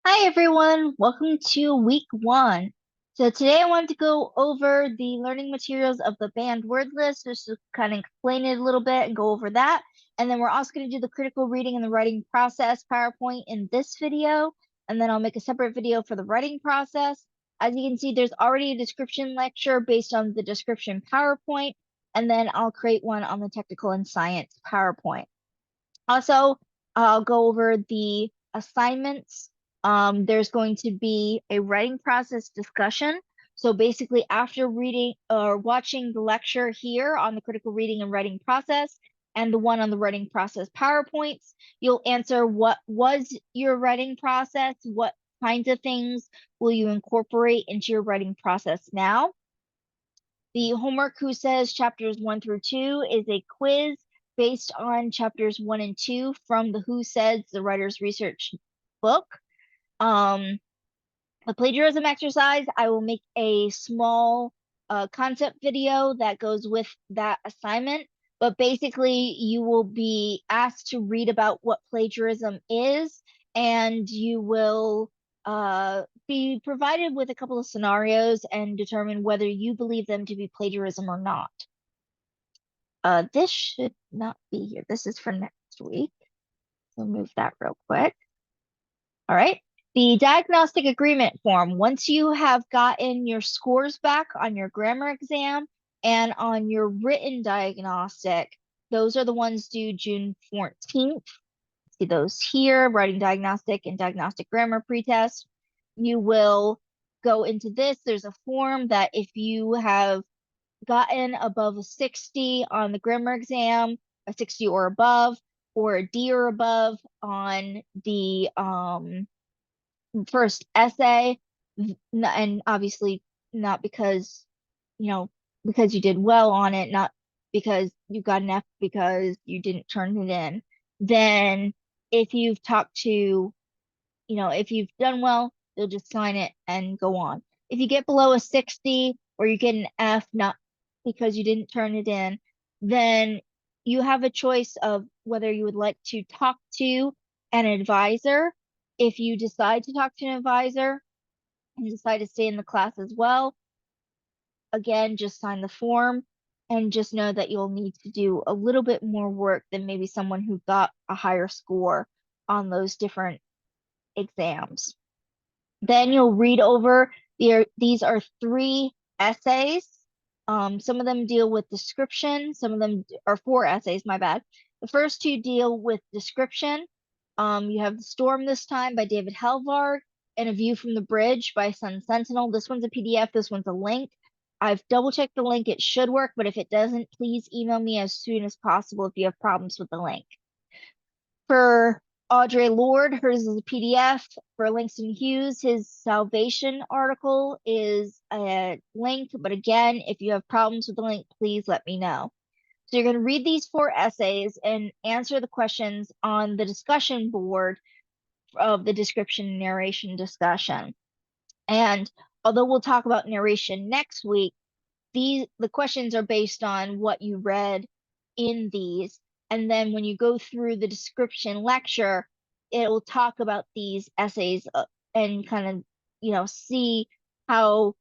Hi everyone, welcome to week one. So today I wanted to go over the learning materials of the banned word list, just to kind of explain it a little bit and go over that. And then we're also going to do the critical reading and the writing process PowerPoint in this video. And then I'll make a separate video for the writing process. As you can see, there's already a description lecture based on the description PowerPoint. And then I'll create one on the technical and science PowerPoint. Also, I'll go over the assignments. There's going to be a writing process discussion. So basically, after reading or watching the lecture here on the critical reading and writing process and the one on the writing process PowerPoints, you'll answer what was your writing process, what kinds of things will you incorporate into your writing process now. The Homework Who Says chapters 1 through 2 is a quiz based on chapters 1 and 2 from the Who Says, the writer's research book. Um, the plagiarism exercise, I will make a small concept video that goes with that assignment. But basically, you will be asked to read about what plagiarism is, and you will be provided with a couple of scenarios and determine whether you believe them to be plagiarism or not. This should not be here. This is for next week. So move that real quick. All right. The diagnostic agreement form. Once you have gotten your scores back on your grammar exam and on your written diagnostic, those are the ones due June 14th. See those here, writing diagnostic and diagnostic grammar pretest. You will go into this. There's a form that if you have gotten above a 60 on the grammar exam, a 60 or above, or a D or above on the first essay, and obviously not because, you know, because you did well on it, not because you got an F because you didn't turn it in. Then if you've talked to, if you've done well, you'll just sign it and go on. If you get below a 60 or you get an F, not because you didn't turn it in, then you have a choice of whether you would like to talk to an advisor. If you decide to talk to an advisor and decide to stay in the class as well, again, just sign the form and just know that you'll need to do a little bit more work than maybe someone who got a higher score on those different exams. Then you'll read over these are 3 essays. Some of them deal with description, some of them are 4 essays, my bad. The first 2 deal with description. You have The Storm this time by David Helvard and A View from the Bridge by Sun Sentinel. This one's a PDF, this one's a link. I've double checked the link, it should work, but if it doesn't, please email me as soon as possible if you have problems with the link. For Audre Lorde, hers is a PDF. For Langston Hughes, his Salvation article is a link. But again, if you have problems with the link, please let me know. So you're going to read these 4 essays and answer the questions on the discussion board of the description and narration discussion. And although we'll talk about narration next week, the questions are based on what you read in these. And then when you go through the description lecture, it will talk about these essays and kind of, see how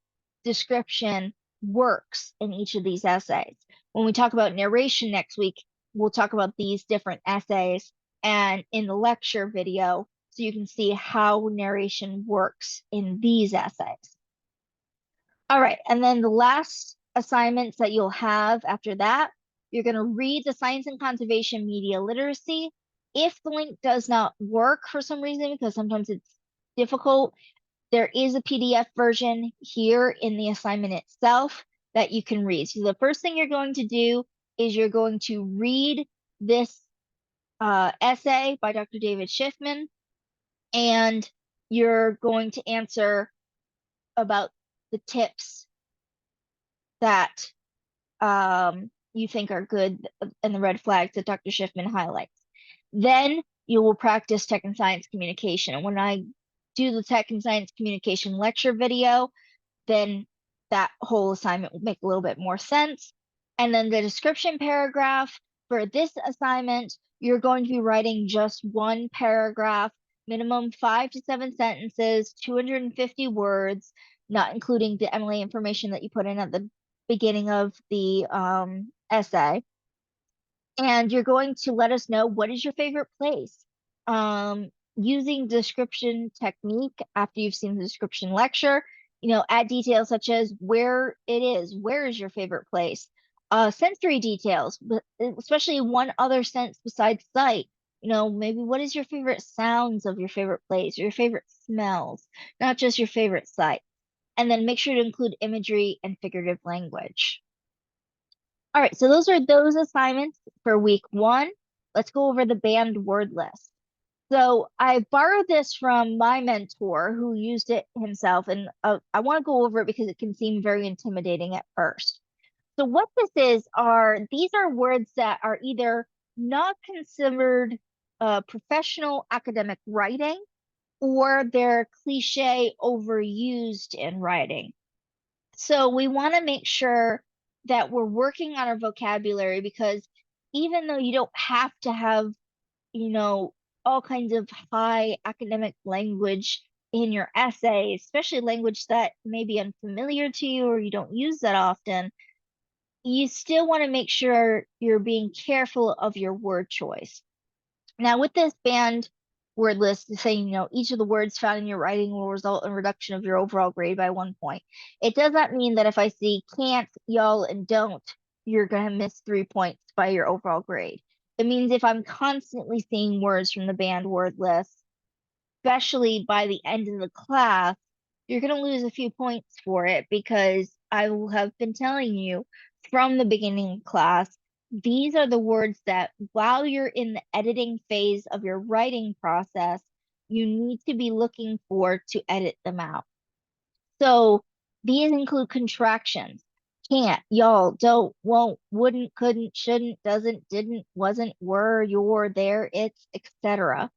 description works in each of these essays. When we talk about narration next week, we'll talk about these different essays and in the lecture video, so you can see how narration works in these essays. All right, and then the last assignments that you'll have after that, you're going to read the Science and Conservation Media Literacy. If the link does not work for some reason, because sometimes it's difficult, there is a PDF version here in the assignment itself that you can read. So the first thing you're going to do is you're going to read this essay by Dr. David Schiffman, and you're going to answer about the tips that you think are good and the red flags that Dr. Schiffman highlights. Then you will practice tech and science communication. And when I do the tech and science communication lecture video, then that whole assignment will make a little bit more sense. And then the description paragraph for this assignment, you're going to be writing just 1 paragraph minimum 5 to 7 sentences, 250 words, not including the MLA information that you put in at the beginning of the essay. And you're going to let us know what is your favorite place. Using description technique after you've seen the description lecture, add details such as where it is, where is your favorite place, sensory details, but especially one other sense besides sight. Maybe what is your favorite sounds of your favorite place, or your favorite smells, not just your favorite sight. And then make sure to include imagery and figurative language. All right, so those are those assignments for week 1. Let's go over the banned word list. So I borrowed this from my mentor who used it himself, and I want to go over it because it can seem very intimidating at first. So what these are words that are either not considered professional academic writing, or they're cliche overused in writing. So we want to make sure that we're working on our vocabulary, because even though you don't have to have, you know, all kinds of high academic language in your essay, especially language that may be unfamiliar to you or you don't use that often, you still want to make sure you're being careful of your word choice. Now, with this banned word list saying, each of the words found in your writing will result in reduction of your overall grade by 1 point. It does not mean that if I see can't, y'all, and don't, you're going to miss 3 points by your overall grade. It means if I'm constantly seeing words from the banned word list, especially by the end of the class, you're going to lose a few points for it, because I will have been telling you from the beginning of class, these are the words that while you're in the editing phase of your writing process, you need to be looking for to edit them out. So these include contractions: can't, y'all, don't, won't, wouldn't, couldn't, shouldn't, doesn't, didn't, wasn't, were, your, there, it's, etc.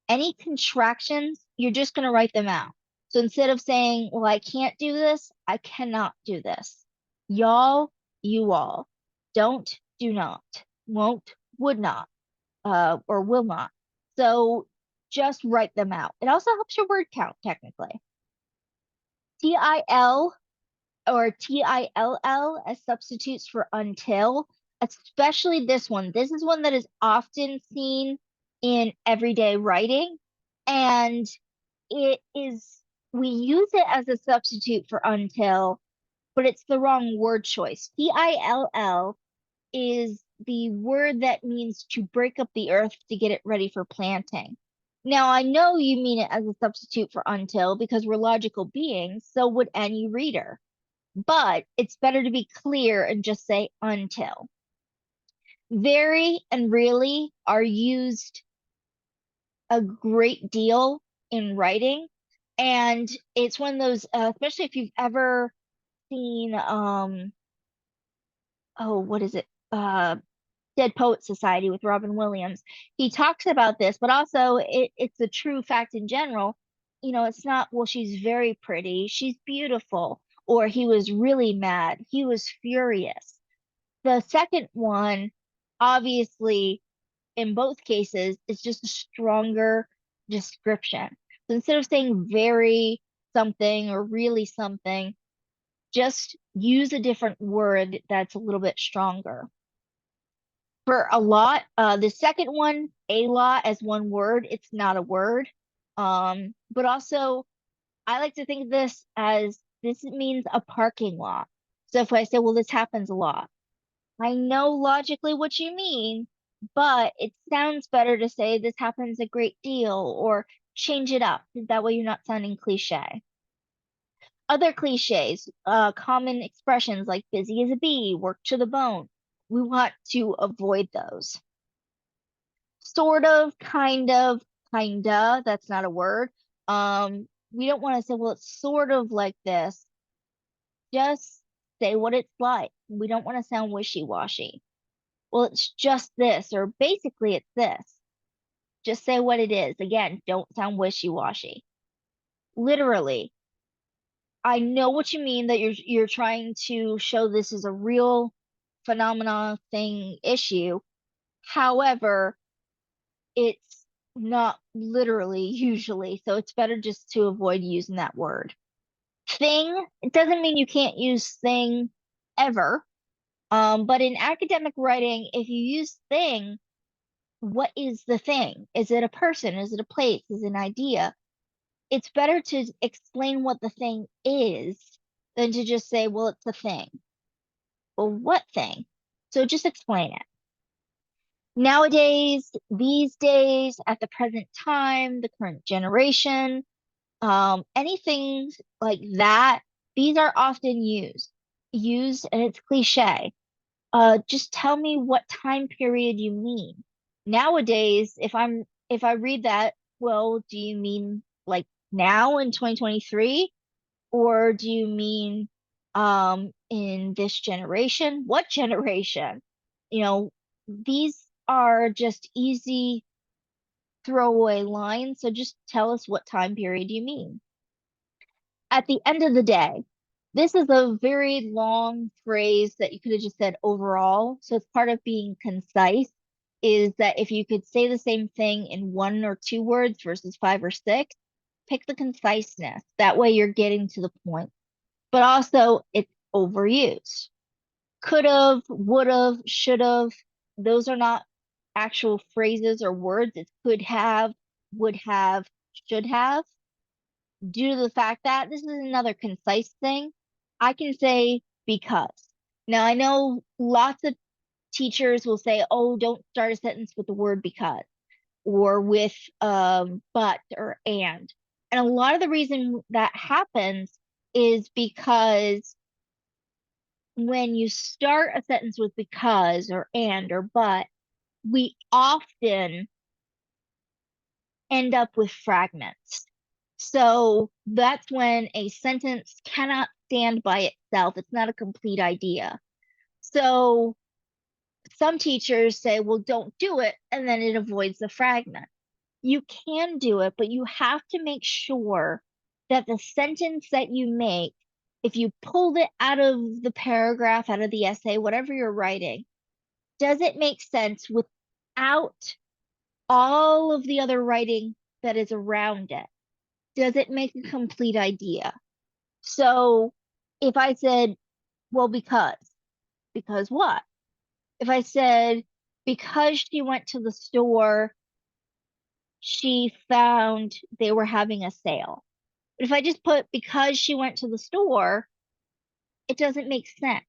Any contractions, you're just going to write them out. So instead of saying, well, I can't do this, I cannot do this. Y'all, you all. Don't, do not. Won't, would not, or will not. So just write them out. It also helps your word count, technically. TIL or TILL as substitutes for until, especially this one. This is one that is often seen in everyday writing, and we use it as a substitute for until, but it's the wrong word choice. TILL is the word that means to break up the earth to get it ready for planting. Now, I know you mean it as a substitute for until, because we're logical beings, so would any reader. But it's better to be clear and just say until. Very and really are used a great deal in writing. And it's one of those, especially if you've ever seen, oh, what is it? Dead Poet Society with Robin Williams. He talks about this, but also it's a true fact in general. It's not, well, she's very pretty, she's beautiful, or he was really mad, he was furious. The second one, obviously, in both cases, is just a stronger description. So instead of saying very something or really something, just use a different word that's a little bit stronger. For a lot, the second one, a lot, as one word, it's not a word. But also, I like to think of this as, this means a parking lot. So if I say, well, this happens a lot, I know logically what you mean, but it sounds better to say this happens a great deal, or change it up. That way you're not sounding cliche. Other cliches, common expressions like busy as a bee, work to the bone. We want to avoid those. Sort of, kind of, kinda, that's not a word. We don't want to say, well, it's sort of like this. Just say what it's like. We don't want to sound wishy-washy. Well, it's just this, or basically it's this. Just say what it is. Again, don't sound wishy-washy. Literally, I know what you mean, that you're trying to show this is a real phenomena thing issue. However, it's not literally usually. So it's better just to avoid using that word. Thing, it doesn't mean you can't use thing ever. But in academic writing, if you use thing, what is the thing? Is it a person? Is it a place? Is it an idea? It's better to explain what the thing is than to just say, well, it's a thing. Well, what thing? So just explain it. Nowadays, these days, at the present time, the current generation, anything like that, these are often used, and it's cliche. Just tell me what time period you mean. Nowadays, if I read that, well, do you mean like now in 2023? Or do you mean in this generation? What generation? You know, these are just easy throwaway lines, so just tell us what time period you mean. At the end of the day, this is a very long phrase that you could have just said overall. So it's part of being concise, is that if you could say the same thing in 1 or 2 words versus 5 or 6, pick the conciseness. That way you're getting to the point. But also it's overused. Could have, would have, should have, those are not actual phrases or words. It's could have, would have, should have, due to the fact that this is another concise thing. I can say because. Now, I know lots of teachers will say, oh, don't start a sentence with the word because or with but or and. And a lot of the reason that happens is because when you start a sentence with because or and or but, we often end up with fragments. So that's when a sentence cannot stand by itself. It's not a complete idea. So some teachers say, well, don't do it, and then it avoids the fragment. You can do it, but you have to make sure that the sentence that you make, if you pulled it out of the paragraph, out of the essay, whatever you're writing, does it make sense without all of the other writing that is around it? Does it make a complete idea? So if I said, well, because what? If I said, because she went to the store, she found they were having a sale. But if I just put because she went to the store, it doesn't make sense.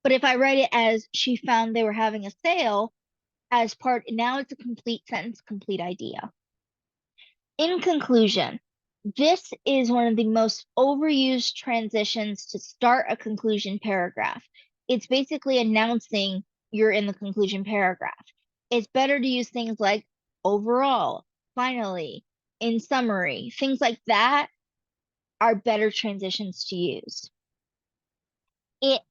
But if I write it as she found they were having a sale as part, now it's a complete sentence, complete idea. In conclusion, this is one of the most overused transitions to start a conclusion paragraph. It's basically announcing you're in the conclusion paragraph. It's better to use things like overall, finally, in summary, things like that are better transitions to use. It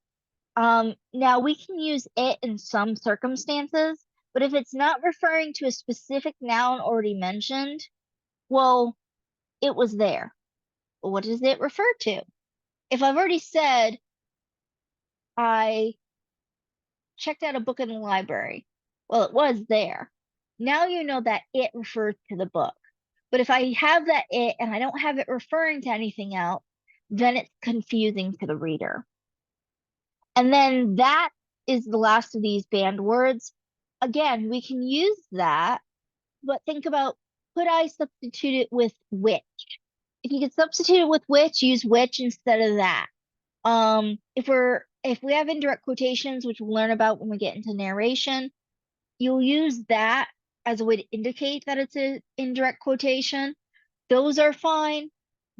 now we can use it in some circumstances, but if it's not referring to a specific noun already mentioned, well, it was there. What does it refer to? If I've already said I checked out a book in the library, well, it was there. Now you know that it refers to the book. But if I have that it and I don't have it referring to anything else, then it's confusing to the reader. And then that is the last of these banned words. Again, we can use that, but think about, could I substitute it with which? If you could substitute it with which, use which instead of that. If we have indirect quotations, which we'll learn about when we get into narration, you'll use that as a way to indicate that it's an indirect quotation. Those are fine,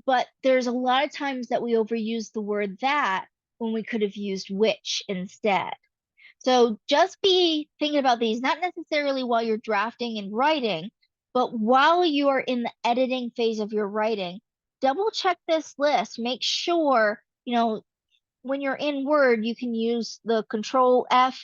but there's a lot of times that we overuse the word that when we could have used which instead. So just be thinking about these, not necessarily while you're drafting and writing, but while you are in the editing phase of your writing, double check this list. Make sure, when you're in Word, you can use the Control F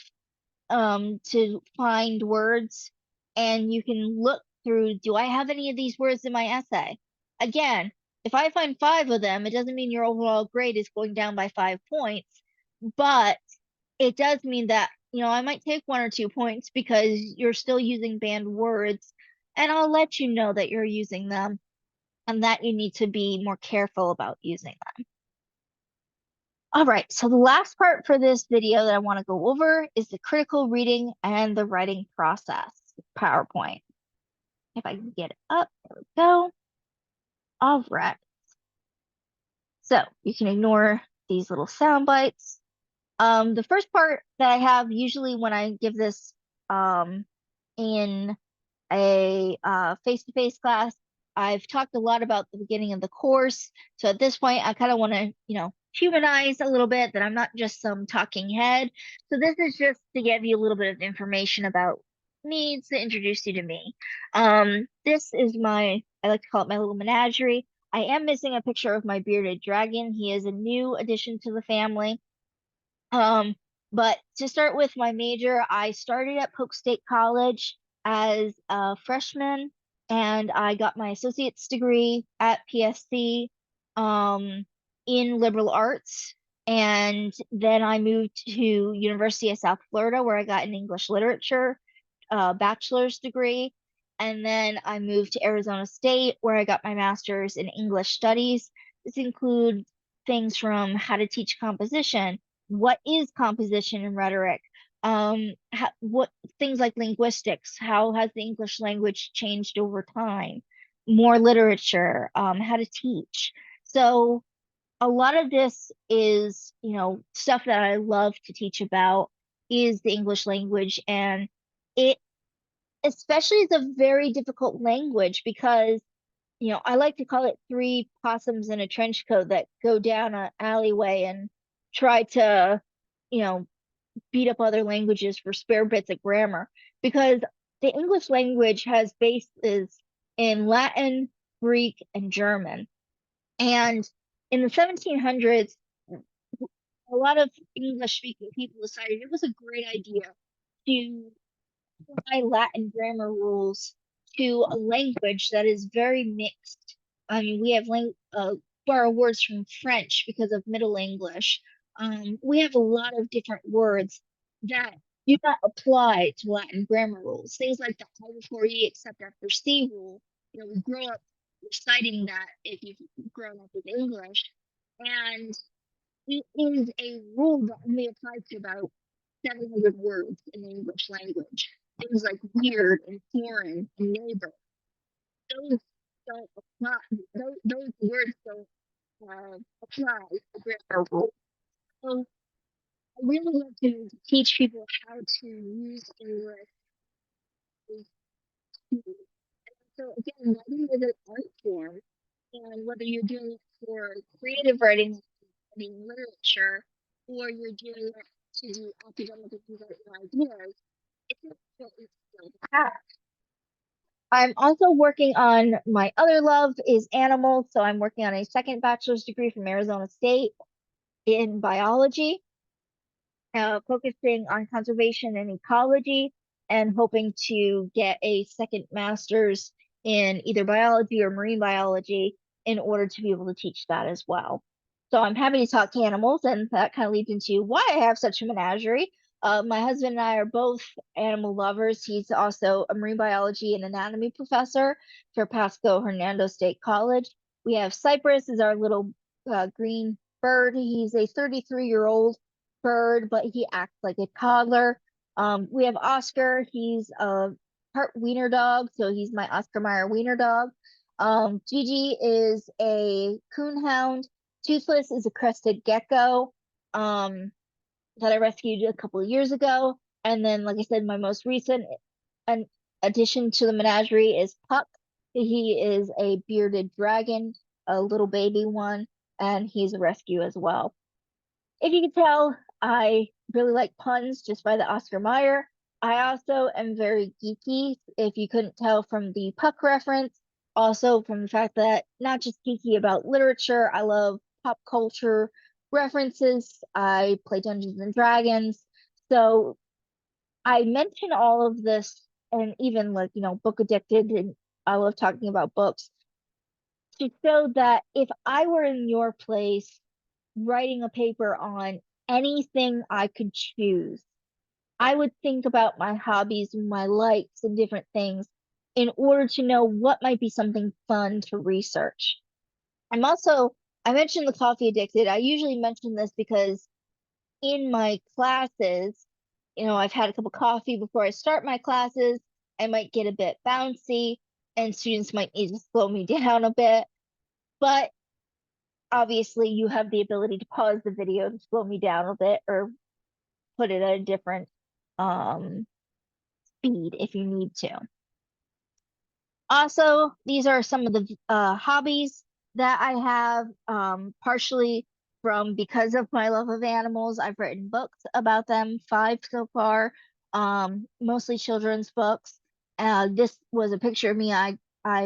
to find words, and you can look through, do I have any of these words in my essay? Again, if I find 5 of them, it doesn't mean your overall grade is going down by 5 points, but it does mean that, I might take 1 or 2 points because you're still using banned words and I'll let you know that you're using them and that you need to be more careful about using them. All right, so the last part for this video that I want to go over is the critical reading and the writing process, PowerPoint. If I can get it up, there we go. All right, so you can ignore these little sound bites. The first part that I have usually when I give this in a face-to-face class, I've talked a lot about the beginning of the course. So at this point, I kind of want to, humanize a little bit that I'm not just some talking head. So this is just to give you a little bit of information about me, to introduce you to me. This is I like to call it my little menagerie. I am missing a picture of my bearded dragon. He is a new addition to the family. Um, but to start with my major, I started at Polk State College as a freshman, and I got my associate's degree at PSC in liberal arts. And then I moved to University of South Florida, where I got an English literature bachelor's degree. And then I moved to Arizona State, where I got my master's in English studies. This includes things from how to teach composition, what is composition and rhetoric, what things like linguistics, how has the English language changed over time, more literature, how to teach. So a lot of this is, stuff that I love to teach about is the English language, and it especially is a very difficult language because I like to call it three possums in a trench coat that go down an alleyway and try to, you know, beat up other languages for spare bits of grammar. Because the English language has bases in Latin, Greek, and German. And in the 1700s, a lot of English speaking people decided it was a great idea to apply Latin grammar rules to a language that is very mixed. I mean, we have borrow words from French because of Middle English. We have a lot of different words that do not apply to Latin grammar rules. Things like the I before E except after C rule. We grow up reciting that if you've grown up with English, and it is a rule that only applies to about 700 words in the English language. Things like weird and foreign and neighbor. Those don't apply. Those words don't apply to grammar rules. So I really love to teach people how to use English. So again, writing is an art form, and whether you're doing it for creative writing, studying literature, or you're doing it to do academic and development ideas, it's an important skill to have. I'm also working on my other love is animals. So I'm working on a second bachelor's degree from Arizona State in biology, focusing on conservation and ecology, and hoping to get a second master's in either biology or marine biology in order to be able to teach that as well. So I'm happy to talk to animals, and that kind of leads into why I have such a menagerie. My husband and I are both animal lovers. He's also a marine biology and anatomy professor for Pasco Hernando State College. We have Cypress as our little green bird. He's a 33-year-old bird, but he acts like a toddler. We have Oscar. He's a part wiener dog, so he's my Oscar Mayer wiener dog. Gigi is a coonhound. Toothless is a crested gecko that I rescued a couple of years ago. And then, like I said, my most recent an addition to the menagerie is Puck. He is a bearded dragon, a little baby one, and he's a rescue as well. If you can tell, I really like puns just by the Oscar Mayer. I also am very geeky, if you couldn't tell from the Puck reference. Also from the fact that not just geeky about literature, I love pop culture references. I play Dungeons and Dragons. So I mention all of this and even like, book addicted, and I love talking about books to show that if I were in your place writing a paper on anything I could choose, I would think about my hobbies, my likes, and different things. in order to know what might be something fun to research. I'm also, I mentioned the coffee addicted. I usually mention this because in my classes, I've had a cup of coffee before I start my classes. I might get a bit bouncy, and students might need to slow me down a bit. But obviously, you have the ability to pause the video to slow me down a bit or put it at a different um, speed if you need to. Also, these are some of the hobbies that I have, partially from because of my love of animals. I've written books about them, 5 so far, mostly children's books. This was a picture of me. I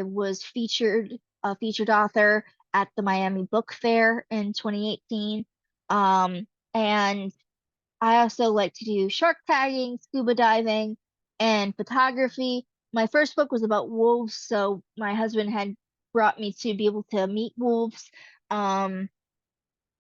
was a featured author at the Miami Book Fair in 2018. And I also like to do shark tagging, scuba diving, and photography. My first book was about wolves, so my husband had brought me to be able to meet wolves um,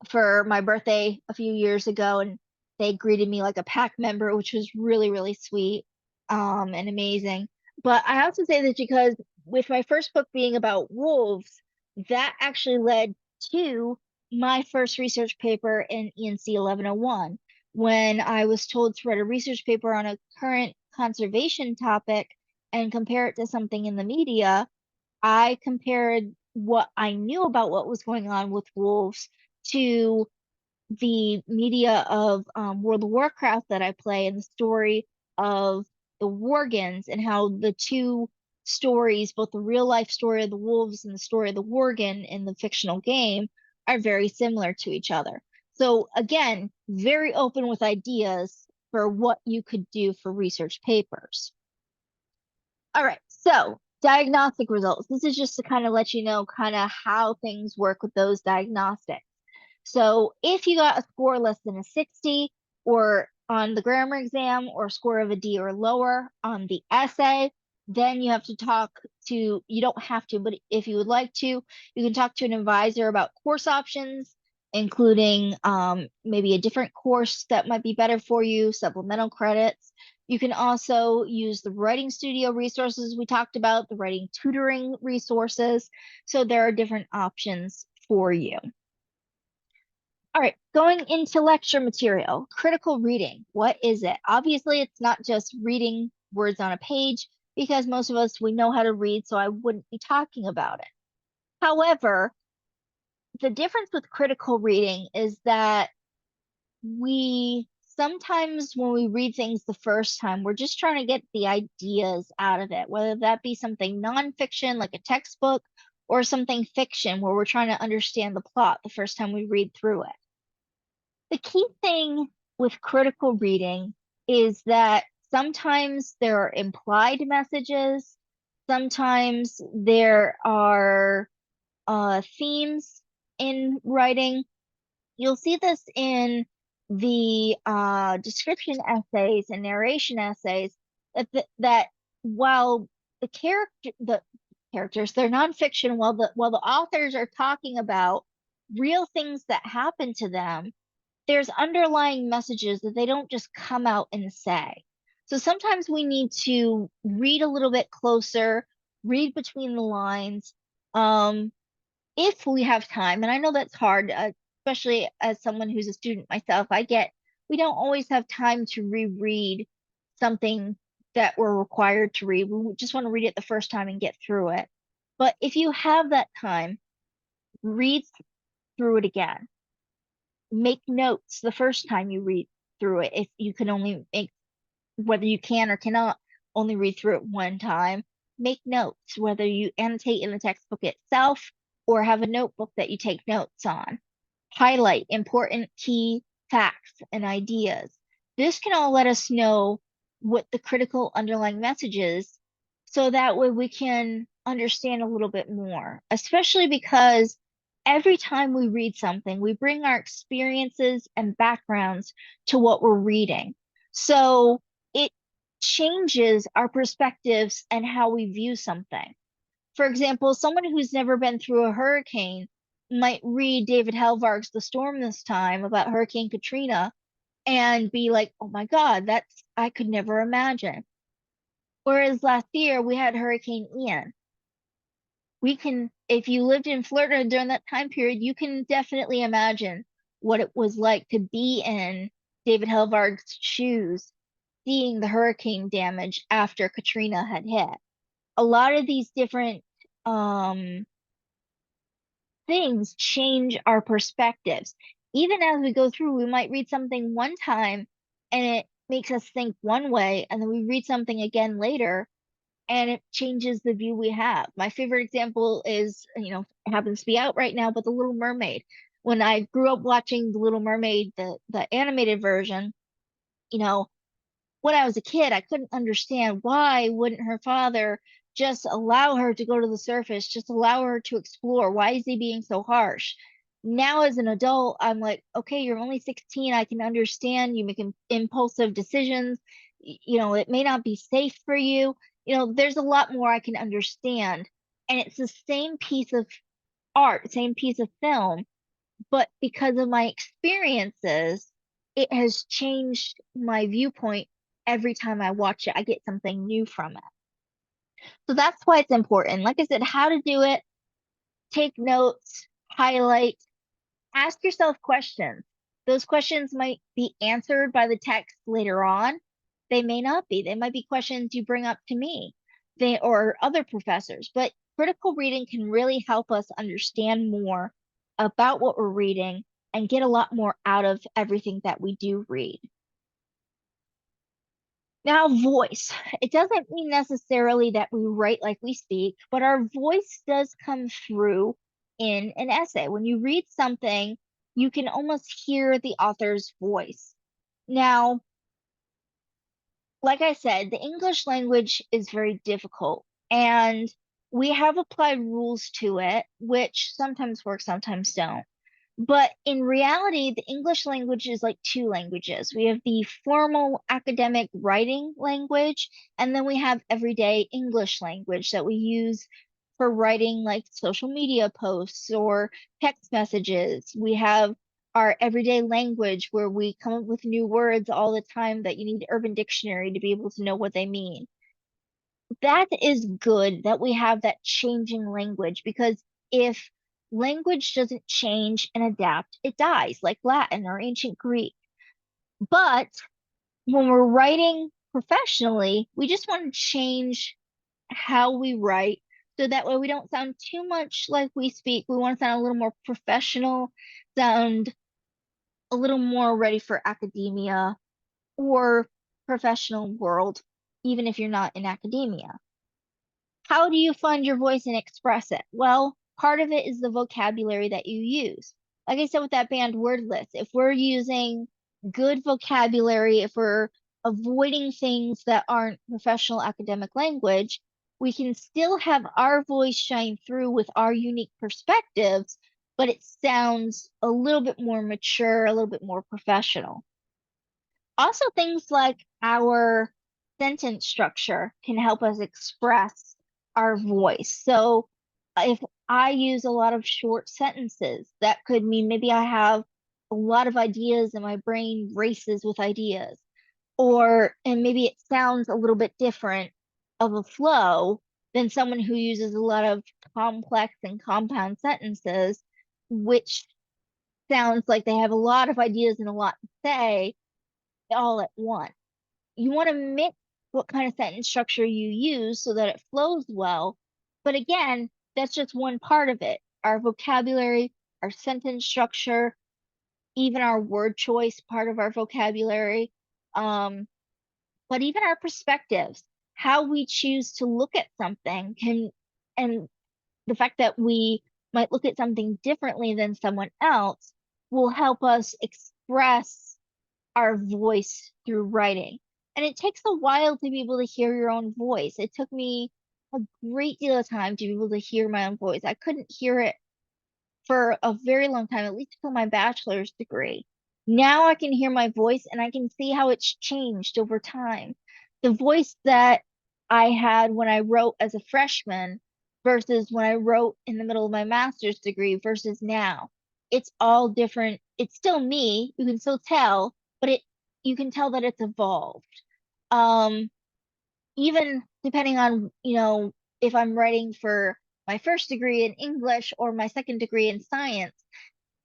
for my birthday a few years ago, and they greeted me like a pack member, which was really, really sweet and amazing. But I also say this because with my first book being about wolves, that actually led to my first research paper in ENC 1101 when I was told to write a research paper on a current conservation topic and compare it to something in the media. I compared what I knew about what was going on with wolves to the media of World of Warcraft that I play and the story of the Worgens and how the two stories, both the real life story of the wolves and the story of the Worgen in the fictional game, are very similar to each other. So again, very open with ideas for what you could do for research papers. All right, so diagnostic results. This is just to kind of let you know kind of how things work with those diagnostics. So if you got a score less than a 60 or on the grammar exam or a score of a D or lower on the essay, then you have to you don't have to, but if you would like to, you can talk to an advisor about course options, including maybe a different course that might be better for you, supplemental credits. You can also use the writing studio resources we talked about, the writing tutoring resources. So there are different options for you. All right, going into lecture material, critical reading. What is it? Obviously, it's not just reading words on a page because most of us, we know how to read, so I wouldn't be talking about it. However, the difference with critical reading is that we sometimes when we read things the first time, we're just trying to get the ideas out of it, whether that be something nonfiction like a textbook or something fiction where we're trying to understand the plot the first time we read through it. The key thing with critical reading is that sometimes there are implied messages, sometimes there are themes in writing. You'll see this in the description essays and narration essays that while the characters, they're nonfiction, while the authors are talking about real things that happen to them, there's underlying messages that they don't just come out and say. So sometimes we need to read a little bit closer, read between the lines, if we have time. And I know that's hard, especially as someone who's a student myself. We don't always have time to reread something that we're required to read. We just want to read it the first time and get through it. But if you have that time, read through it again, make notes the first time you read through it. If you can only make, whether you can or cannot only read through it one time, make notes, whether you annotate in the textbook itself or have a notebook that you take notes on. Highlight important key facts and ideas. This can all let us know what the critical underlying message is, so that way we can understand a little bit more, especially because every time we read something, we bring our experiences and backgrounds to what we're reading. So it changes our perspectives and how we view something. For example, someone who's never been through a hurricane might read David Helvarg's The Storm This Time about Hurricane Katrina and be like, oh my God, I could never imagine. Whereas last year we had Hurricane Ian. If you lived in Florida during that time period, you can definitely imagine what it was like to be in David Helvard's shoes, seeing the hurricane damage after Katrina had hit. A lot of these different um, things change our perspectives. Even as we go through, we might read something one time and it makes us think one way, and then we read something again later and it changes the view we have. My favorite example is, it happens to be out right now, but The Little Mermaid. When I grew up watching The Little Mermaid, the animated version, you know, when I was a kid, I couldn't understand why wouldn't her father just allow her to go to the surface, just allow her to explore? Why is he being so harsh? Now, as an adult, I'm like, okay, you're only 16. I can understand you make impulsive decisions. It may not be safe for you. There's a lot more I can understand. And it's the same piece of art, same piece of film, but because of my experiences, it has changed my viewpoint every time I watch it. I get something new from it. So that's why it's important. Like I said, how to do it, take notes, highlight, ask yourself questions. Those questions might be answered by the text later on. They may not be. They might be questions you bring up to me, or other professors. But critical reading can really help us understand more about what we're reading and get a lot more out of everything that we do read. Now, voice. It doesn't mean necessarily that we write like we speak, but our voice does come through in an essay. When you read something, you can almost hear the author's voice. Now, like I said, the English language is very difficult, and we have applied rules to it, which sometimes work, sometimes don't. But in reality, the English language is like two languages. We have the formal academic writing language, and then we have everyday English language that we use for writing like social media posts or text messages. We have our everyday language where we come up with new words all the time that you need Urban Dictionary to be able to know what they mean. That is good that we have that changing language, because if language doesn't change and adapt, it dies, like Latin or ancient Greek. But when we're writing professionally, we just want to change how we write so that way we don't sound too much like we speak. We want to sound a little more professional, sound a little more ready for academia or professional world, even if you're not in academia. How do you find your voice and express it? Well, part of it is the vocabulary that you use. Like I said with that banned word list, if we're using good vocabulary, if we're avoiding things that aren't professional academic language, we can still have our voice shine through with our unique perspectives, but it sounds a little bit more mature, a little bit more professional. Also, things like our sentence structure can help us express our voice. So, if I use a lot of short sentences, that could mean maybe I have a lot of ideas and my brain races with ideas. And maybe it sounds a little bit different of a flow than someone who uses a lot of complex and compound sentences, which sounds like they have a lot of ideas and a lot to say all at once. You want to mix what kind of sentence structure you use so that it flows well. But again, that's just one part of it. Our vocabulary, our sentence structure, even our word choice, part of our vocabulary, but even our perspectives, how we choose to look at something and the fact that we might look at something differently than someone else will help us express our voice through writing. And it takes a while to be able to hear your own voice. It took me a great deal of time to be able to hear my own voice. I couldn't hear it for a very long time, at least until my bachelor's degree. Now I can hear my voice and I can see how it's changed over time. The voice that I had when I wrote as a freshman versus when I wrote in the middle of my master's degree versus now. It's all different. It's still me, you can still tell, but you can tell that it's evolved. Um, even depending on, if I'm writing for my first degree in English or my second degree in science,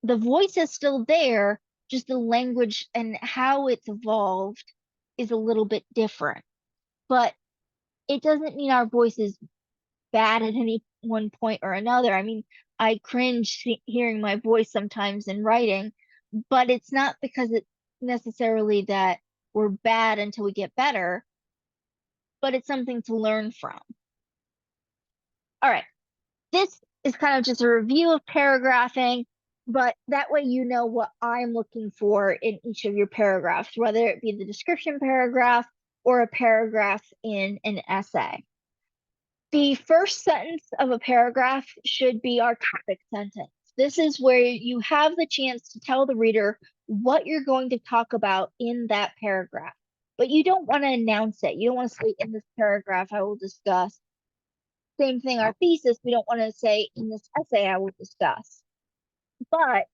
the voice is still there, just the language and how it's evolved is a little bit different. But it doesn't mean our voice is bad at any one point or another. I mean, I cringe hearing my voice sometimes in writing, but it's not because it's necessarily that we're bad until we get better, but it's something to learn from. All right. This is kind of just a review of paragraphing, but that way you know what I'm looking for in each of your paragraphs, whether it be the description paragraph or a paragraph in an essay. The first sentence of a paragraph should be our topic sentence. This is where you have the chance to tell the reader what you're going to talk about in that paragraph. But you don't want to announce it. You don't want to say, in this paragraph, I will discuss. Same thing, our thesis, we don't want to say, in this essay, I will discuss. But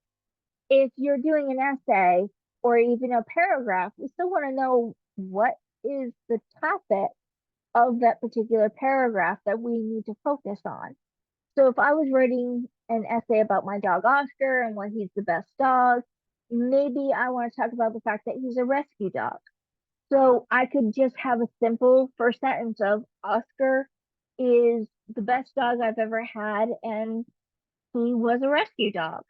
if you're doing an essay or even a paragraph, we still want to know what is the topic of that particular paragraph that we need to focus on. So if I was writing an essay about my dog Oscar and why he's the best dog, maybe I want to talk about the fact that he's a rescue dog. So I could just have a simple first sentence of Oscar is the best dog I've ever had, and he was a rescue dog.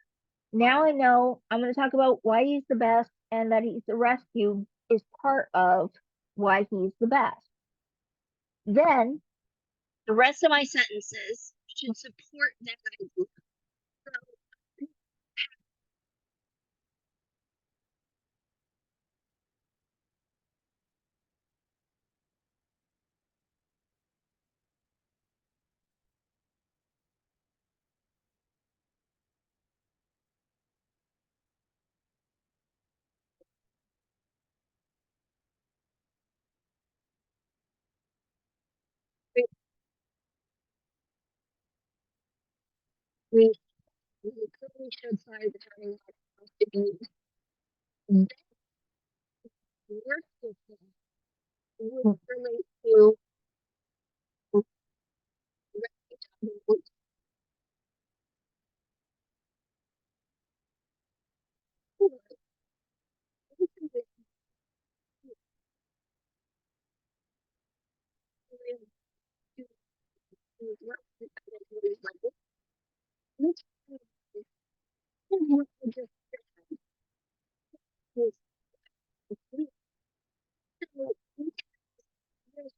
Now I know I'm going to talk about why he's the best and that he's a rescue is part of why he's the best. Then the rest of my sentences should support that idea. So we, we clearly showed signs of having that to be work system would relate to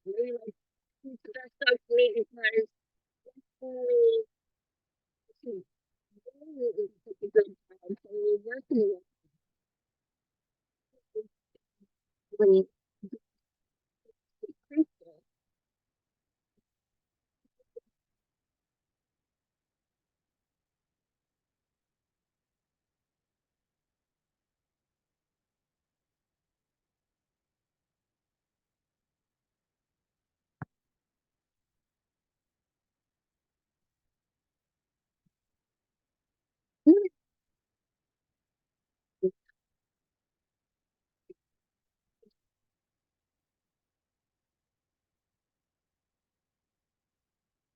really like the best dog to me because really really such a good job. So we work really crucial.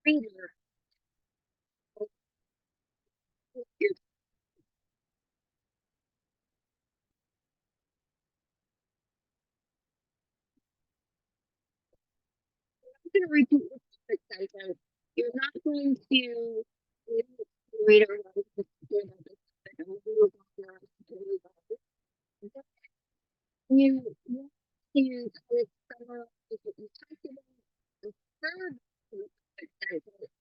Reader, I'm going to repeat the perfect sentence. You're not going to read or write this about this topic and move on to move on. You want to kind of summarize what you talked about. The third perfect sentence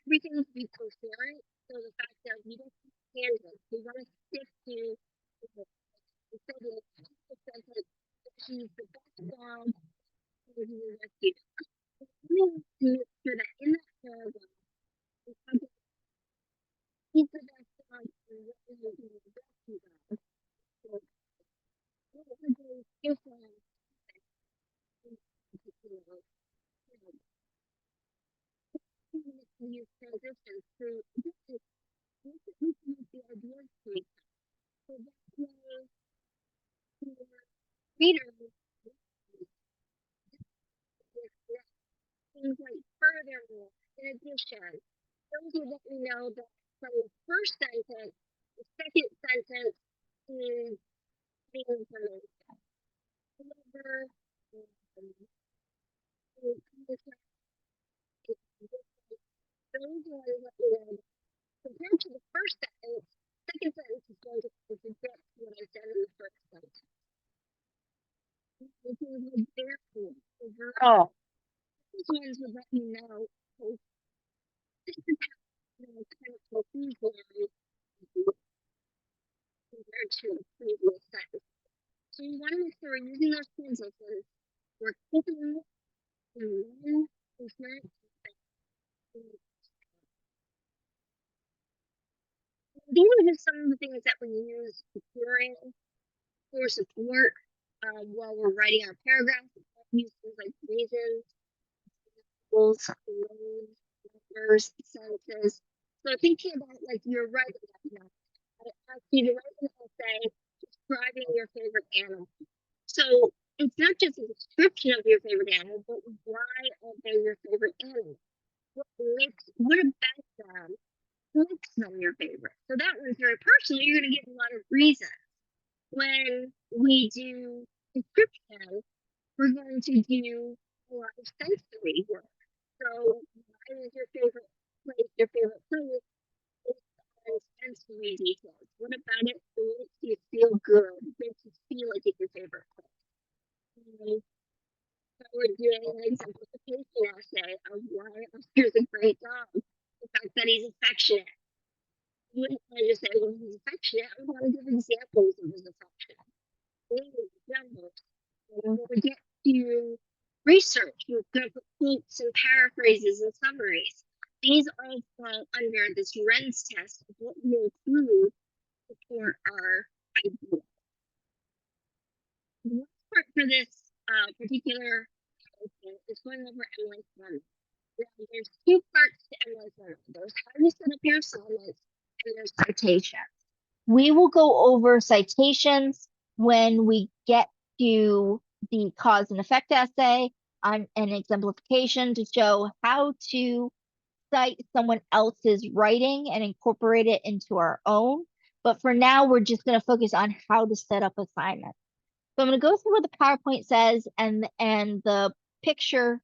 everything needs to be coherent. So the fact that we don't tangents, we want to stick to instead of the sentence, he's the best dog for the rescue. We need to make sure that in that paragraph, he's the best dog for the rescue dog. So what we're doing different in particular, use transitions to this is the idea. So that way reader things like furthermore, in addition, those will let me know that from the first sentence, the second sentence is the information. However, those ones let me know that compared to the first sentence, second sentence is going to contradict what I said in the first sentence. It is therefore overall. These ones would let me know, oh, this is how kind of conclusionary compared to the previous sentence. So you want to make sure we're using those transitions. We're keeping in one inherent. These are just some of the things that we use during for support while we're writing our paragraphs. We use things like reasons, goals, loans, numbers, sentences. So thinking about like you're writing that, you know, I ask you to write an essay describing your favorite animal. So it's not just a description of your favorite animal, but why are they your favorite animal? What about them makes them your favorite? So that one's very personal. You're going to get a lot of reasons. When we do description, we're going to do a lot of sensory work. So why is your favorite place your favorite place? It's sensory details. What about it makes you feel good? Makes you feel like it's your favorite place. So we're doing an exemplification essay of why Oscar's a great dog. The fact that he's affectionate. You wouldn't want to just say, well, he's affectionate. I would want to give examples of his affection. Examples. And when we get to research, we're going to put quotes and paraphrases and summaries. These all fall under this RENS test of what we include for our idea. The last part for this particular is going over Emily's memo. There's two parts to Emily's memo. There's how you set up your assignments and there's citations. We will go over citations when we get to the cause and effect essay on an exemplification to show how to cite someone else's writing and incorporate it into our own. But for now, we're just going to focus on how to set up assignments. So I'm going to go through what the PowerPoint says and the picture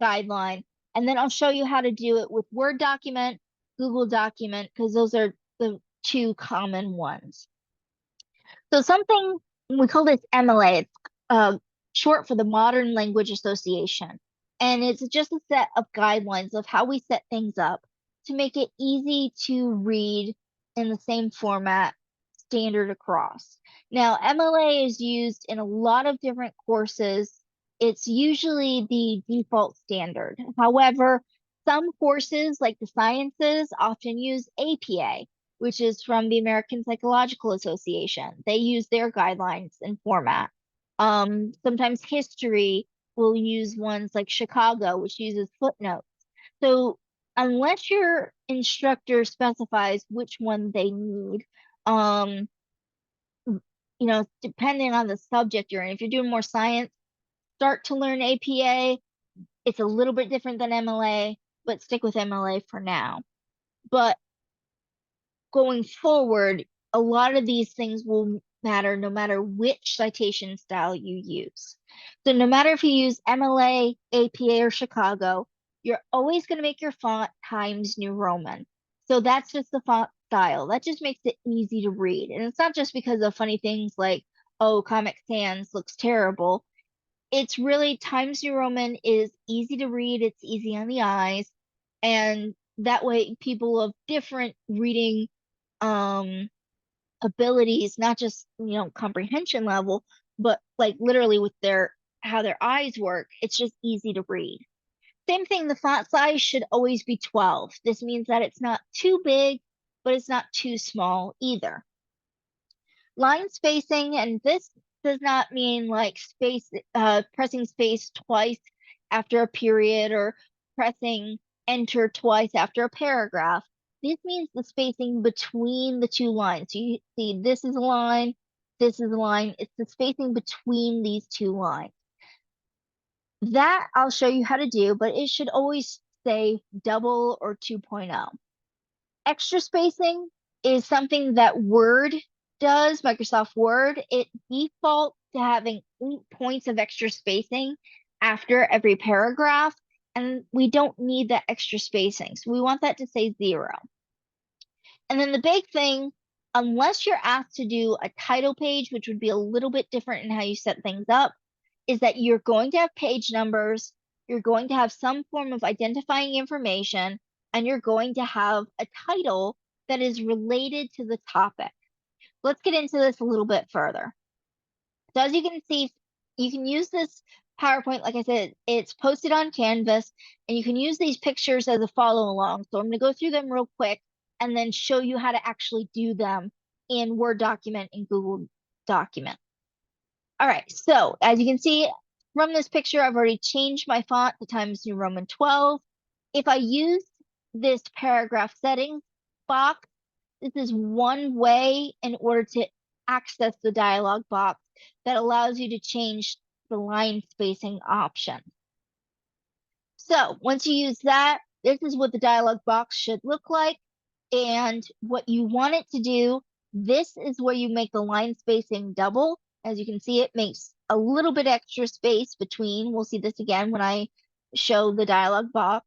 guideline, and then I'll show you how to do it with Word document, Google document, because those are the two common ones. So something we call this MLA, it's short for the Modern Language Association. And it's just a set of guidelines of how we set things up to make it easy to read in the same format, standard across. Now, MLA is used in a lot of different courses. It's usually the default standard. However, some courses, like the sciences, often use APA, which is from the American Psychological Association. They use their guidelines and format. Sometimes history will use ones like Chicago, which uses footnotes. So unless your instructor specifies which one they need, um, depending on the subject you're in, if you're doing more science, start to learn APA. It's a little bit different than MLA, but stick with MLA for now. But going forward, a lot of these things will matter no matter which citation style you use. So no matter if you use MLA, APA, or Chicago, you're always going to make your font Times New Roman. So that's just the font style. That just makes it easy to read. And it's not just because of funny things like, oh, Comic Sans looks terrible. It's really Times New Roman is easy to read, it's easy on the eyes, and that way people of different reading um abilities, not just comprehension level, but like literally with their how their eyes work, it's just easy to read. Same thing, the font size should always be 12. This means that it's not too big, but it's not too small either. Line spacing, and this does not mean like pressing space twice after a period or pressing enter twice after a paragraph. This means the spacing between the two lines. So you see, this is a line, this is a line, it's the spacing between these two lines. That I'll show you how to do, but it should always say double or 2.0. Extra spacing is something that Word does, Microsoft Word. It defaults to having 8 points of extra spacing after every paragraph, and we don't need that extra spacing. So we want that to say 0. And then the big thing, unless you're asked to do a title page, which would be a little bit different in how you set things up, is that you're going to have page numbers, you're going to have some form of identifying information, and you're going to have a title that is related to the topic. Let's get into this a little bit further. So as you can see, you can use this PowerPoint, like I said, it's posted on Canvas, and you can use these pictures as a follow along. So I'm going to go through them real quick and then show you how to actually do them in Word document and Google document. All right, so as you can see from this picture, I've already changed my font to Times New Roman 12. If I use this paragraph settings box, this is one way in order to access the dialog box that allows you to change the line spacing option. So once you use that, this is what the dialog box should look like. And what you want it to do, this is where you make the line spacing double. As you can see, it makes a little bit extra space between. We'll see this again when I show the dialog box.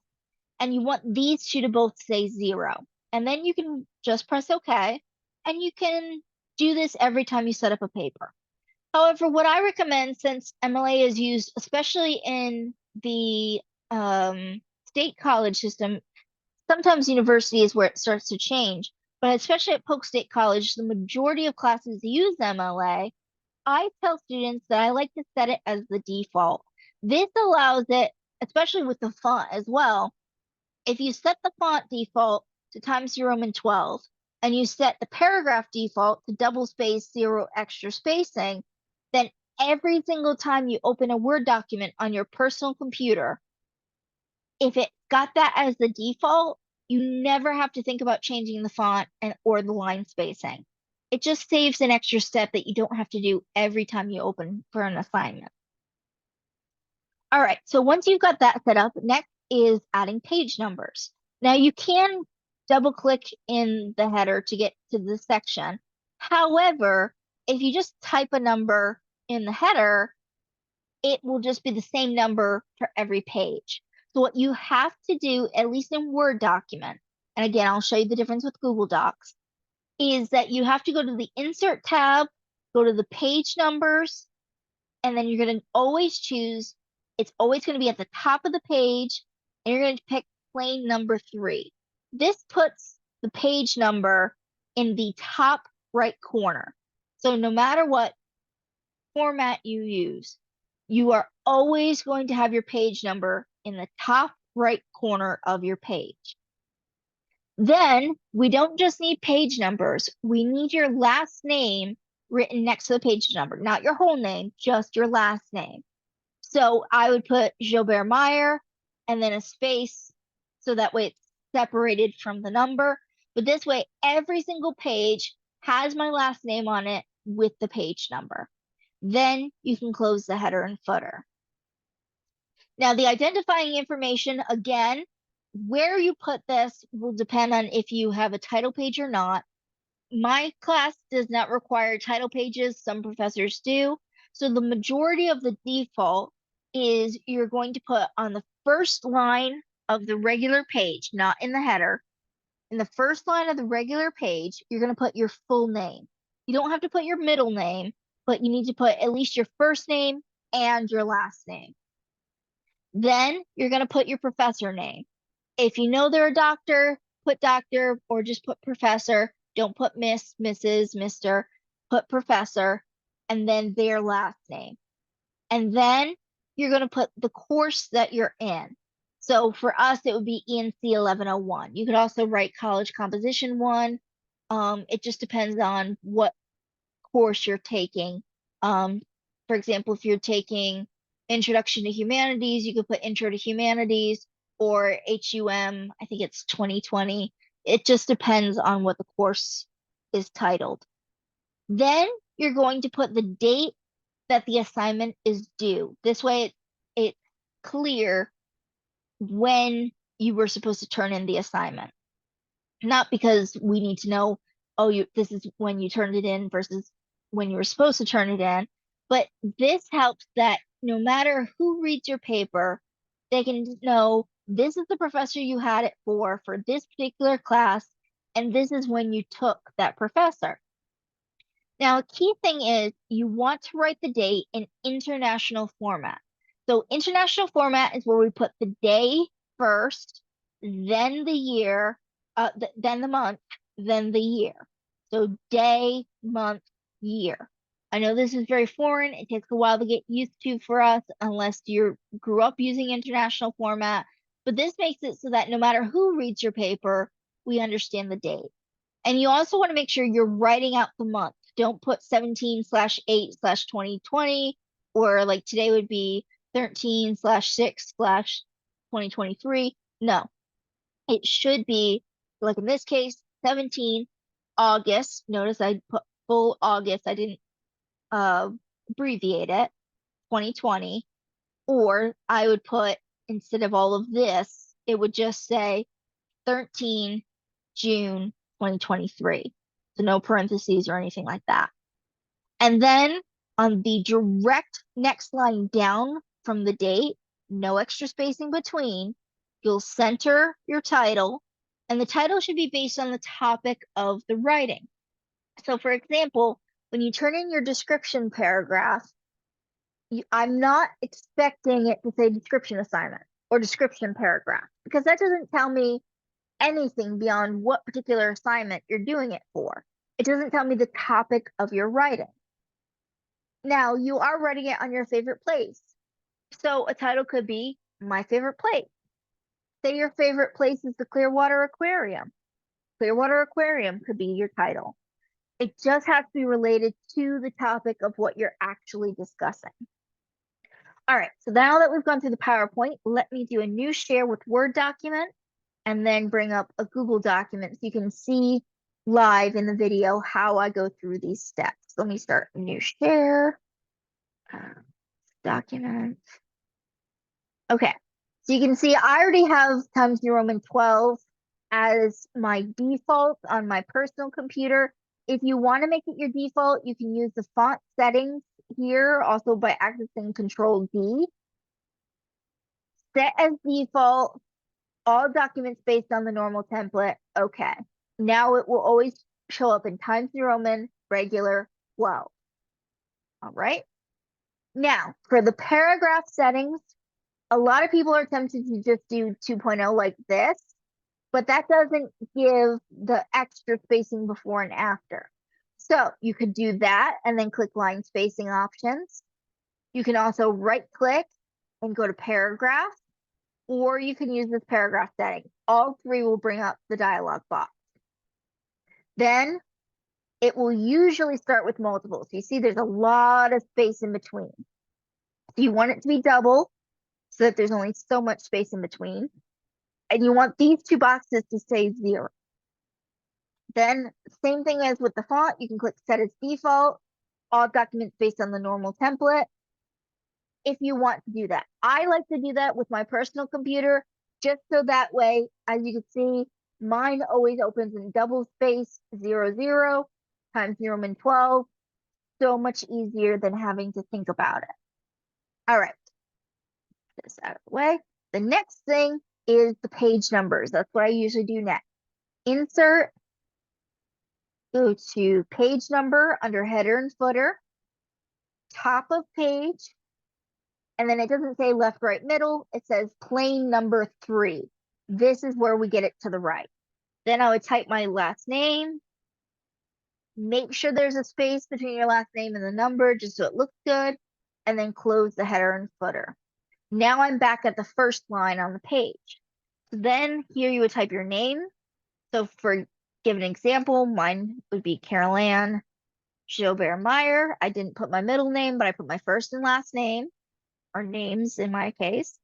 And you want these two to both say 0. And then you can just press OK. And you can do this every time you set up a paper. However, what I recommend, since MLA is used, especially in the state college system, sometimes university is where it starts to change, but especially at Polk State College, the majority of classes use MLA. I tell students that I like to set it as the default. This allows it, especially with the font as well, if you set the font default to Times New Roman 12 and you set the paragraph default to double space 0 extra spacing, then every single time you open a Word document on your personal computer, if it got that as the default, you never have to think about changing the font or the line spacing. It just saves an extra step that you don't have to do every time you open for an assignment. All right, so once you've got that set up, next is adding page numbers. Now you can double click in the header to get to this section. However, if you just type a number in the header, it will just be the same number for every page. So what you have to do, at least in Word document, and again, I'll show you the difference with Google Docs, is that you have to go to the Insert tab, go to the page numbers, and then you're going to always choose, it's always going to be at the top of the page, and you're going to pick plain number 3. This puts the page number in the top right corner. So no matter what format you use, you are always going to have your page number in the top right corner of your page. Then we don't just need page numbers, we need your last name written next to the page number, not your whole name, just your last name. So I would put Gilbert Meyer and then a space so that way it's separated from the number. But this way, every single page has my last name on it with the page number. Then you can close the header and footer. Now, the identifying information, again, where you put this will depend on if you have a title page or not. My class does not require title pages. Some professors do. So the majority of the default is you're going to put on the first line of the regular page, not in the header. In the first line of the regular page, you're going to put your full name. You don't have to put your middle name, but you need to put at least your first name and your last name. Then you're going to put your professor name. If you know they're a doctor, put doctor or just put professor. Don't put Miss, Mrs., Mr. Put professor and then their last name. And then you're going to put the course that you're in. So for us, it would be ENC 1101. You could also write College Composition 1. It just depends on what course you're taking. For example, if you're taking Introduction to Humanities, you could put Intro to Humanities, or HUM, I think it's 2020. It just depends on what the course is titled. Then you're going to put the date that the assignment is due. This way it's clear when you were supposed to turn in the assignment. Not because we need to know, oh, this is when you turned it in versus when you were supposed to turn it in, but this helps that no matter who reads your paper, they can know this is the professor you had it for this particular class, and this is when you took that professor. Now, a key thing is you want to write the date in international format. So international format is where we put the day first, then the year, then the month, then the year. So day, month, year. I know this is very foreign. It takes a while to get used to for us unless you grew up using international format. But this makes it so that no matter who reads your paper, we understand the date. And you also want to make sure you're writing out the month. Don't put 17/8/2020, or like today would be 13/6/2023. No, it should be, like in this case, 17 August. Notice I put full August. I didn't abbreviate it, 2020. Or I would put, instead of all of this, it would just say 13 June 2023. So no parentheses or anything like that. And then on the direct next line down from the date, no extra spacing between, you'll center your title, and the title should be based on the topic of the writing. So for example, when you turn in your description paragraph, I'm not expecting it to say description assignment or description paragraph, because that doesn't tell me anything beyond what particular assignment you're doing it for. It doesn't tell me the topic of your writing. Now, you are writing it on your favorite place. So a title could be My Favorite Place. Say your favorite place is the Clearwater Aquarium. Clearwater Aquarium could be your title. It just has to be related to the topic of what you're actually discussing. All right, so now that we've gone through the PowerPoint, let me do a new share with Word document and then bring up a Google document so you can see live in the video how I go through these steps. Let me start a new share, document. Okay, so you can see I already have Times New Roman 12 as my default on my personal computer. If you want to make it your default, you can use the font settings here, also by accessing Control D. Set as default, all documents based on the normal template. Okay, now it will always show up in Times New Roman regular 12. All right, now for the paragraph settings, a lot of people are tempted to just do 2.0 like this, but that doesn't give the extra spacing before and after. So you could do that and then click line spacing options. You can also right click and go to paragraph, or you can use this paragraph setting. All three will bring up the dialog box. Then it will usually start with multiples. You see there's a lot of space in between. So you want it to be double so that there's only so much space in between. And you want these two boxes to say 0. Then same thing as with the font, you can click set as default, all documents based on the normal template, if you want to do that. I like to do that with my personal computer, just so that way, as you can see, mine always opens in double space, 00, Times New Roman 12. So much easier than having to think about it. All right, this out of the way. The next thing is the page numbers. That's what I usually do next. Insert, go to page number under header and footer, top of page, and then it doesn't say left, right, middle. It says plain number 3. This is where we get it to the right. Then I would type my last name. Make sure there's a space between your last name and the number just so it looks good, and then close the header and footer. Now I'm back at the first line on the page. So then here you would type your name. So for give an example, mine would be Carol Ann Gilbert Meyer. I didn't put my middle name, but I put my first and last name, or names in my case.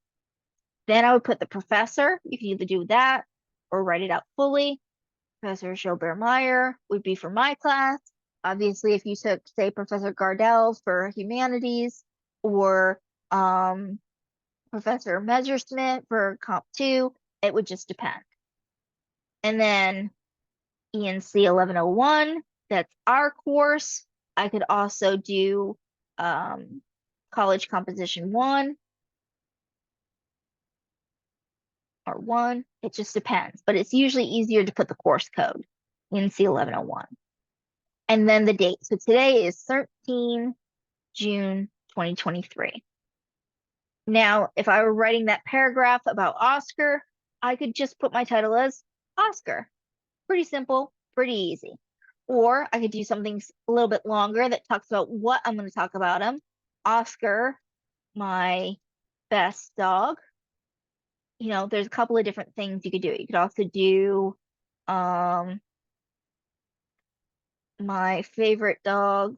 Then I would put the professor. You can either do that or write it out fully. Professor Gilbert Meyer would be for my class. Obviously, if you took, say, Professor Gardell for humanities or Professor Messersmith for Comp 2, it would just depend. And then ENC 1101, that's our course. I could also do College Composition 1 or 1. It just depends, but it's usually easier to put the course code, ENC 1101. And then the date. So today is 13 June 2023. Now, if I were writing that paragraph about Oscar, I could just put my title as Oscar. Pretty simple, pretty easy. Or I could do something a little bit longer that talks about what I'm going to talk about him. Oscar, my best dog. You know, there's a couple of different things you could do. You could also do my favorite dog,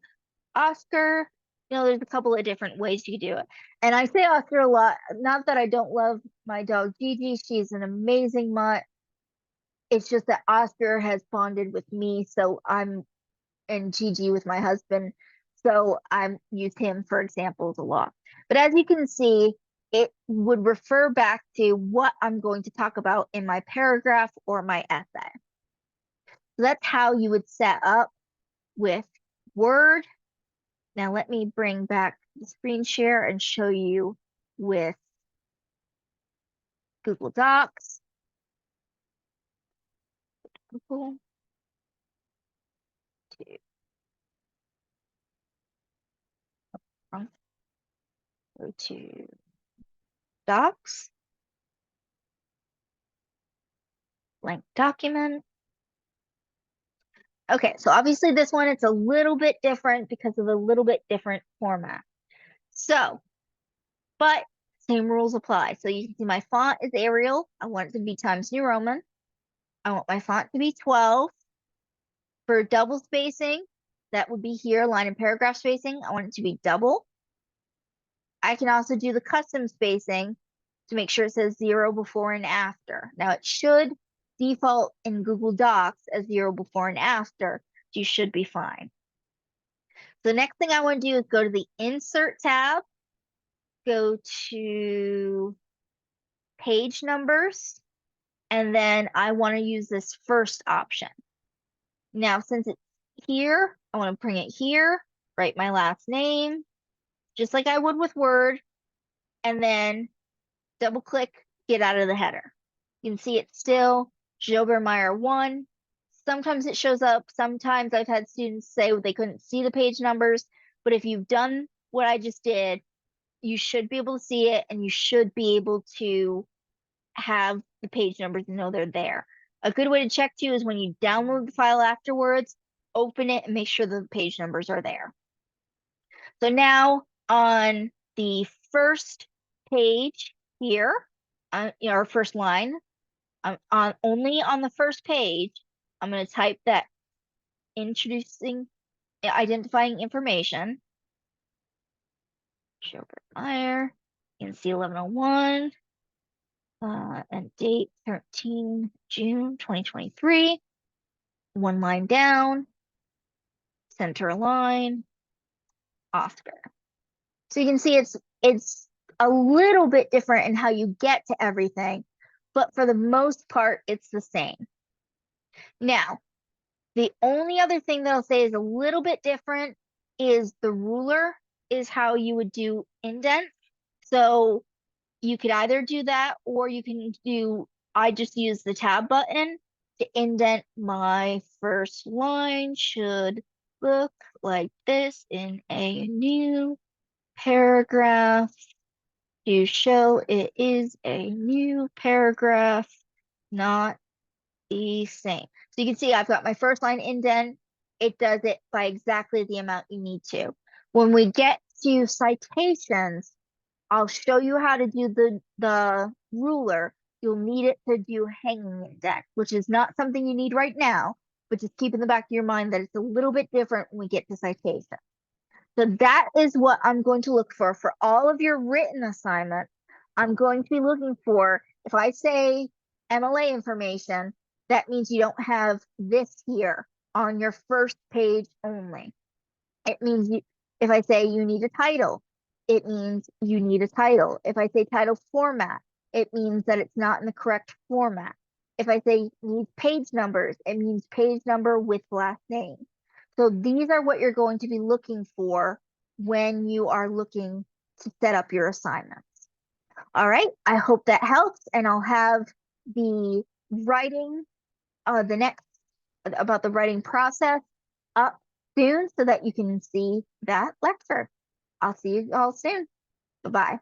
Oscar. You know, there's a couple of different ways you could do it. And I say Oscar a lot, not that I don't love my dog Gigi. She's an amazing mutt. It's just that Oscar has bonded with me, so and Gigi with my husband. So I use him for examples a lot. But as you can see, it would refer back to what I'm going to talk about in my paragraph or my essay. So that's how you would set up with Word. Now let me bring back the screen share and show you with Google Docs. Google. Go to Docs, blank document. Okay, so obviously this one, it's a little bit different because of a little bit different format. So, but same rules apply. So you can see my font is Arial. I want it to be Times New Roman. I want my font to be 12. For double spacing, that would be here, line and paragraph spacing. I want it to be double. I can also do the custom spacing to make sure it says 0 before and after. Now it should default in Google Docs as 0 before and after. You should be fine. So the next thing I want to do is go to the Insert tab, go to Page Numbers, and then I want to use this first option. Now, since it's here, I want to bring it here, write my last name, just like I would with Word, and then double click, get out of the header. You can see it's still Jobermeyer 1. Sometimes it shows up. Sometimes I've had students say they couldn't see the page numbers, but if you've done what I just did, you should be able to see it and you should be able to have the page numbers and know they're there. A good way to check too is when you download the file afterwards, open it and make sure the page numbers are there. So now on the first page here, our first line, only on the first page, I'm going to type that identifying information. Jobermeyer, ENC 1101, and date 13 June 2023. One line down, center line, Oscar. So you can see it's a little bit different in how you get to everything, but for the most part, it's the same. Now, the only other thing that I'll say is a little bit different is the ruler is how you would do indents. So you could either do that or you can do, I just use the tab button to indent my first line should look like this in a new paragraph to show it is a new paragraph, not the same. So you can see I've got my first line indent. It does it by exactly the amount you need to. When we get to citations, I'll show you how to do the ruler. You'll need it to do hanging indent, which is not something you need right now, but just keep in the back of your mind that it's a little bit different when we get to citation. So that is what I'm going to look for all of your written assignments. I'm going to be looking for, if I say MLA information, that means you don't have this here on your first page only. It means if I say you need a title, it means you need a title. If I say title format, it means that it's not in the correct format. If I say needs page numbers, it means page number with last name. So these are what you're going to be looking for when you are looking to set up your assignments. All right, I hope that helps, and I'll have the writing, the next about the writing process up soon so that you can see that lecture. I'll see you all soon. Bye-bye.